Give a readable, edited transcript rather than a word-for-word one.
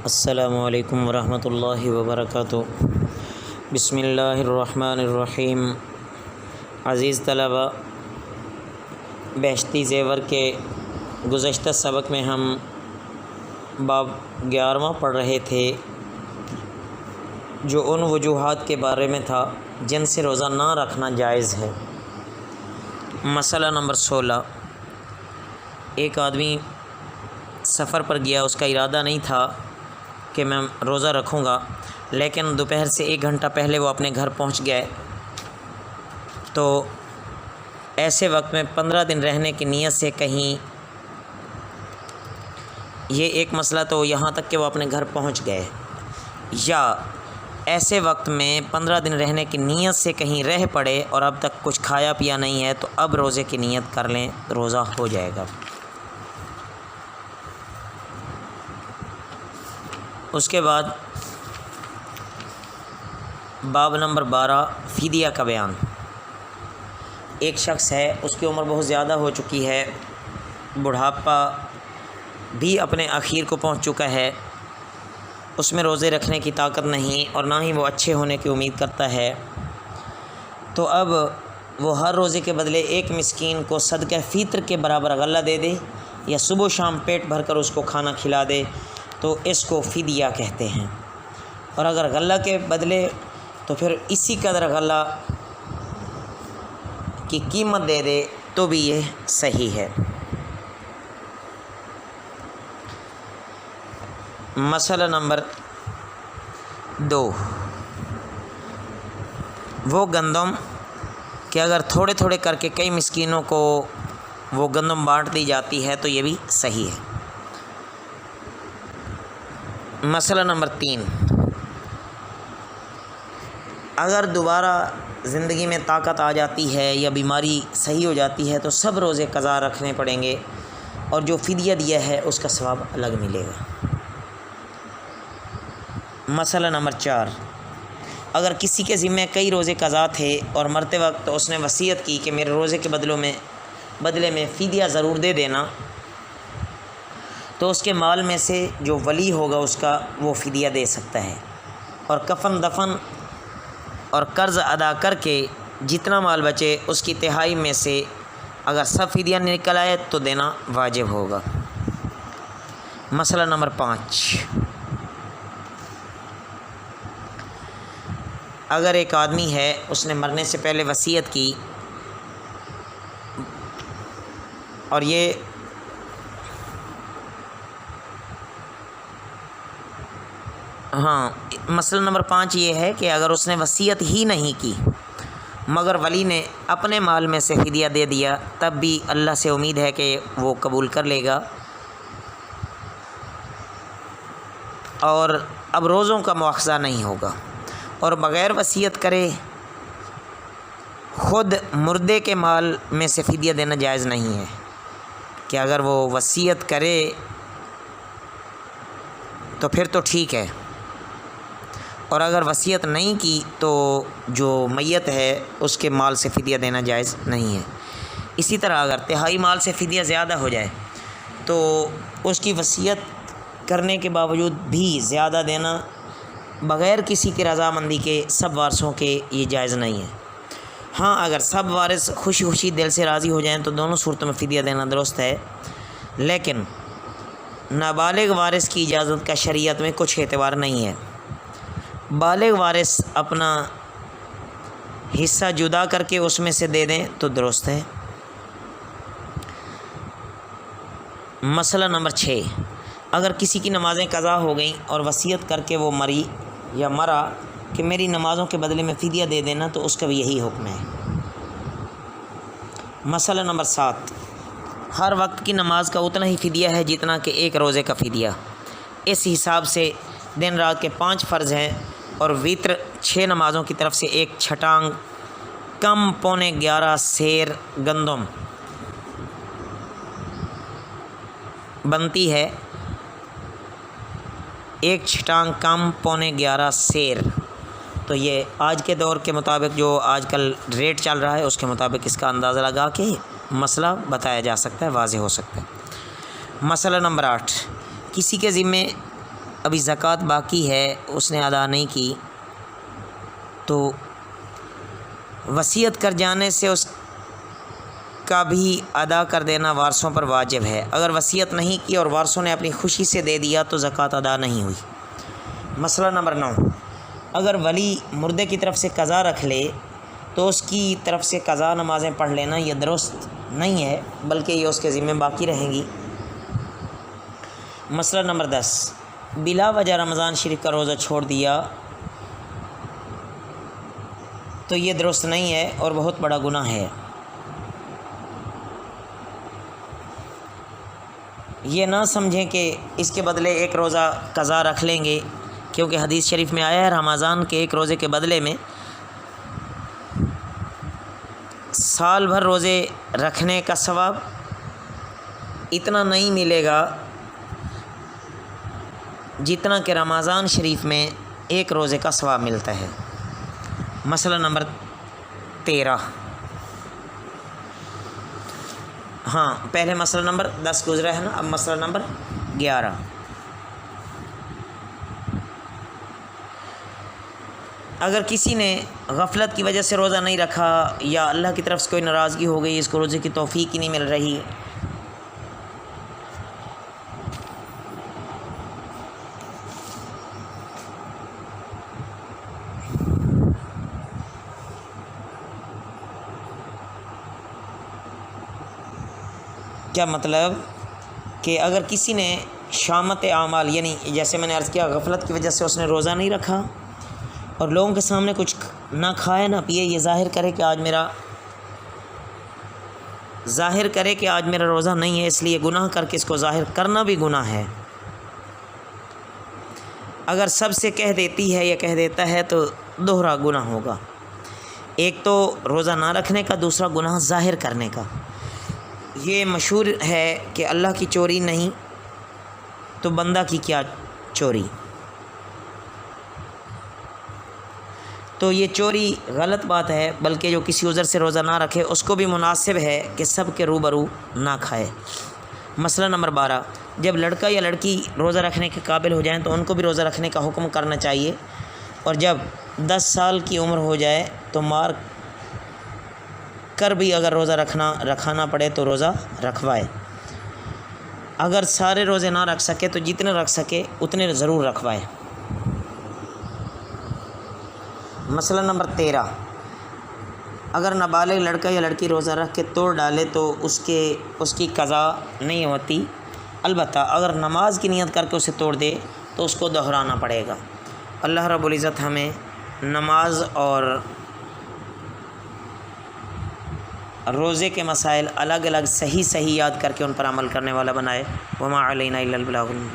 السلام علیکم ورحمۃ اللہ وبرکاتہ۔ بسم اللہ الرحمن الرحیم۔ عزیز طلبہ، بہشتی زیور کے گزشتہ سبق میں ہم باب 11واں پڑھ رہے تھے، جو ان وجوہات کے بارے میں تھا جن سے روزہ نہ رکھنا جائز ہے۔ مسئلہ نمبر 16، ایک آدمی سفر پر گیا، اس کا ارادہ نہیں تھا کہ میں روزہ رکھوں گا، لیکن دوپہر سے 1 گھنٹہ پہلے وہ اپنے گھر پہنچ گئے، تو ایسے وقت میں 15 دن رہنے کی نیت سے کہیں، یہ ایک مسئلہ تو یہاں تک کہ وہ اپنے گھر پہنچ گئے، یا ایسے وقت میں 15 دن رہنے کی نیت سے کہیں رہ پڑے اور اب تک کچھ کھایا پیا نہیں ہے، تو اب روزے کی نیت کر لیں، روزہ ہو جائے گا۔ اس کے بعد باب نمبر 12، فدیہ کا بیان۔ ایک شخص ہے، اس کی عمر بہت زیادہ ہو چکی ہے، بڑھاپا بھی اپنے آخر کو پہنچ چکا ہے، اس میں روزے رکھنے کی طاقت نہیں اور نہ ہی وہ اچھے ہونے کی امید کرتا ہے، تو اب وہ ہر روزے کے بدلے ایک مسکین کو صدقہ فطر کے برابر غلہ دے دے، یا صبح و شام پیٹ بھر کر اس کو کھانا کھلا دے، تو اس کو فدیہ کہتے ہیں۔ اور اگر غلہ کے بدلے تو پھر اسی قدر غلہ کی قیمت دے دے تو بھی یہ صحیح ہے۔ مسئلہ نمبر 2، وہ گندم کہ اگر تھوڑے تھوڑے کر کے کئی مسکینوں کو وہ گندم بانٹ دی جاتی ہے تو یہ بھی صحیح ہے۔ مسئلہ نمبر 3، اگر دوبارہ زندگی میں طاقت آ جاتی ہے یا بیماری صحیح ہو جاتی ہے تو سب روزے قضا رکھنے پڑیں گے، اور جو فدیہ دیا ہے اس کا ثواب الگ ملے گا۔ مسئلہ نمبر 4، اگر کسی کے ذمہ کئی روزے قضا تھے اور مرتے وقت اس نے وصیت کی کہ میرے روزے کے بدلے میں فدیہ ضرور دے دینا، تو اس کے مال میں سے جو ولی ہوگا اس کا وہ فدیہ دے سکتا ہے، اور کفن دفن اور قرض ادا کر کے جتنا مال بچے اس کی تہائی میں سے اگر سب فدیہ نکل آئے تو دینا واجب ہوگا۔ مسئلہ نمبر 5، اگر ایک آدمی ہے، اس نے مرنے سے پہلے وصیت کی، اور یہ مسئلہ نمبر 5 یہ ہے کہ اگر اس نے وصیت ہی نہیں کی مگر ولی نے اپنے مال میں سے فدیہ دے دیا، تب بھی اللہ سے امید ہے کہ وہ قبول کر لے گا، اور اب روزوں کا مواخذہ نہیں ہوگا، اور بغیر وصیت کرے خود مردے کے مال میں سے فدیہ دینا جائز نہیں ہے، کہ اگر وہ وصیت کرے تو پھر تو ٹھیک ہے، اور اگر وصیت نہیں کی تو جو میت ہے اس کے مال سے فدیہ دینا جائز نہیں ہے۔ اسی طرح اگر تہائی مال سے فدیہ زیادہ ہو جائے تو اس کی وصیت کرنے کے باوجود بھی زیادہ دینا بغیر کسی کی رضامندی کے سب وارثوں کے یہ جائز نہیں ہے۔ ہاں، اگر سب وارث خوشی خوشی دل سے راضی ہو جائیں تو دونوں صورتوں میں فدیہ دینا درست ہے، لیکن نابالغ وارث کی اجازت کا شریعت میں کچھ اعتبار نہیں ہے۔ بالغ وارث اپنا حصہ جدا کر کے اس میں سے دے دیں تو درست ہے۔ مسئلہ نمبر 6، اگر کسی کی نمازیں قضا ہو گئیں اور وصیت کر کے وہ مری یا مرا کہ میری نمازوں کے بدلے میں فدیہ دے دینا، تو اس کا بھی یہی حکم ہے۔ مسئلہ نمبر 7، ہر وقت کی نماز کا اتنا ہی فدیہ ہے جتنا کہ ایک روزے کا فدیہ۔ اس حساب سے دن رات کے 5 فرض ہیں، اور وتر 6 نمازوں کی طرف سے 1 چھٹانگ کم 11.25 سیر گندم بنتی ہے، 1 چھٹانگ کم 11.25 سیر، تو یہ آج کے دور کے مطابق جو آج کل ریٹ چل رہا ہے اس کے مطابق اس کا اندازہ لگا کے مسئلہ بتایا جا سکتا ہے، واضح ہو سکتا ہے۔ مسئلہ نمبر 8، کسی کے ذمے ابھی زکوٰۃ باقی ہے اس نے ادا نہیں کی تو وصیت کر جانے سے اس کا بھی ادا کر دینا وارثوں پر واجب ہے۔ اگر وصیت نہیں کی اور وارثوں نے اپنی خوشی سے دے دیا تو زکوٰۃ ادا نہیں ہوئی۔ مسئلہ نمبر 9، اگر ولی مردے کی طرف سے قضا رکھ لے تو اس کی طرف سے قضا نمازیں پڑھ لینا یہ درست نہیں ہے، بلکہ یہ اس کے ذمہ باقی رہیں گی۔ مسئلہ نمبر 10، بلا وجہ رمضان شریف کا روزہ چھوڑ دیا تو یہ درست نہیں ہے اور بہت بڑا گناہ ہے۔ یہ نہ سمجھیں کہ اس کے بدلے ایک روزہ قضا رکھ لیں گے، کیونکہ حدیث شریف میں آیا ہے رمضان کے ایک روزے کے بدلے میں سال بھر روزے رکھنے کا ثواب اتنا نہیں ملے گا جتنا کہ رمضان شریف میں ایک روزے کا ثواب ملتا ہے۔ مسئلہ نمبر 13، ہاں پہلے مسئلہ نمبر 10 گزرا ہے نا، اب مسئلہ نمبر 11۔ اگر کسی نے غفلت کی وجہ سے روزہ نہیں رکھا یا اللہ کی طرف سے کوئی ناراضگی ہو گئی، اس کو روزے کی توفیق ہی نہیں مل رہی، کیا مطلب کہ اگر کسی نے شامت اعمال یعنی جیسے میں نے عرض کیا غفلت کی وجہ سے اس نے روزہ نہیں رکھا اور لوگوں کے سامنے کچھ نہ کھائے نہ پیے، یہ ظاہر کرے کہ آج میرا روزہ نہیں ہے، اس لیے گناہ کر کے اس کو ظاہر کرنا بھی گناہ ہے۔ اگر سب سے کہہ دیتی ہے یا کہہ دیتا ہے تو دوہرا گناہ ہوگا، ایک تو روزہ نہ رکھنے کا، دوسرا گناہ ظاہر کرنے کا۔ یہ مشہور ہے کہ اللہ کی چوری نہیں تو بندہ کی کیا چوری، تو یہ چوری غلط بات ہے، بلکہ جو کسی عذر سے روزہ نہ رکھے اس کو بھی مناسب ہے کہ سب کے روبرو نہ کھائے۔ مسئلہ نمبر 12، جب لڑکا یا لڑکی روزہ رکھنے کے قابل ہو جائیں تو ان کو بھی روزہ رکھنے کا حکم کرنا چاہیے، اور جب 10 سال کی عمر ہو جائے تو مار کر بھی اگر روزہ رکھانا پڑے تو روزہ رکھوائے۔ اگر سارے روزے نہ رکھ سکے تو جتنے رکھ سکے اتنے ضرور رکھوائے۔ مسئلہ نمبر 13، اگر نابالغ لڑکا یا لڑکی روزہ رکھ کے توڑ ڈالے تو اس کی قضا نہیں ہوتی، البتہ اگر نماز کی نیت کر کے اسے توڑ دے تو اس کو دہرانا پڑے گا۔ اللہ رب العزت ہمیں نماز اور روزے کے مسائل الگ الگ صحیح یاد کر کے ان پر عمل کرنے والا بنائے۔ وما علینا الا البلاغ۔